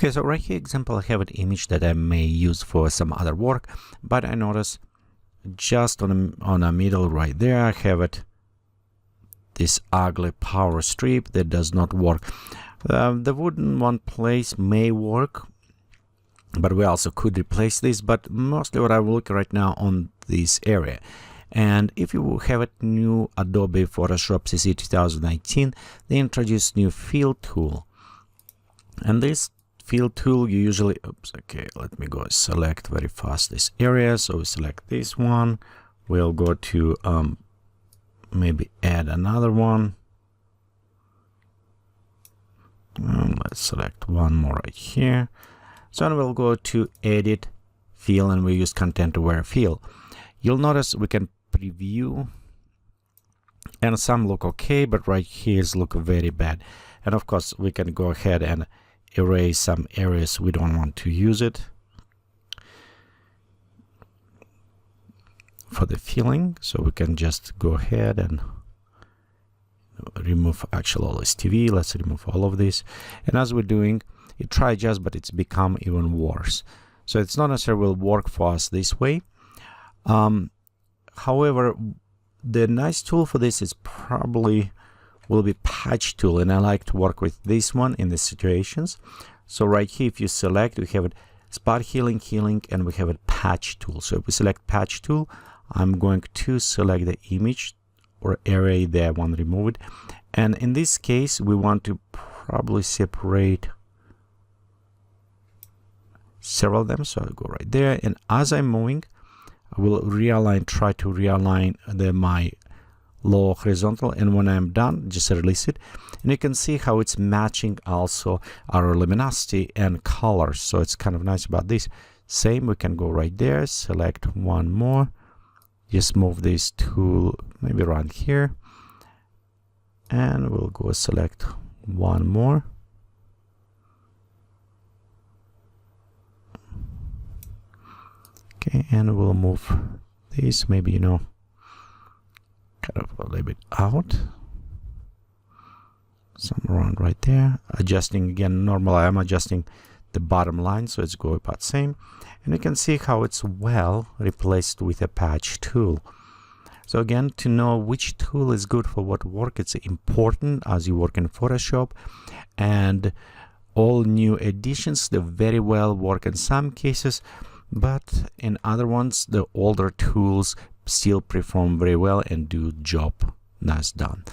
Okay, so right here, example, I have an image that I may use for some other work, but I notice just on a middle right there, I have this ugly power strip that does not work. The wooden one place may work, but we also could replace this, but mostly what I will look right now on this area. And if you have a new Adobe Photoshop CC 2019, they introduced new fill tool. And this fill tool, you usually, okay, let me go select very fast this area. So we select this one. We'll go to maybe add another one. Let's select one more right here. So then we'll go to edit fill, and we use content aware fill. You'll notice we can preview, and some look okay, but right here look very bad. And of course, we can go ahead and erase some areas we don't want to use it for the filling. So we can just go ahead and remove actually all this TV. Let's remove all of this. And as we're doing, it tried just, but it's become even worse. So it's not necessarily will work for us this way. However, the nice tool for this is probably will be patch tool, and I like to work with this one in these situations. So right here, if you select, we have it spot healing, and we have a patch tool. So if we select patch tool, I'm going to select the image or area that I want to remove it. And in this case, we want to probably separate several of them. So I'll go right there, and as I'm moving, I will realign, try to realign my lower horizontal, and when I'm done, just release it, and you can see how it's matching also our luminosity and colors. So it's kind of nice about this. Same, we can go right there, select one more, just move this tool maybe around here, and we'll go select one more. Okay, and we'll move this maybe, kind of a little bit out, somewhere around right there. Adjusting again, normally I'm adjusting the bottom line, so it's going about same. And you can see how it's well replaced with a patch tool. So again, to know which tool is good for what work, it's important as you work in Photoshop. And all new additions, they very well work in some cases, but in other ones, the older tools still perform very well and do job nice done.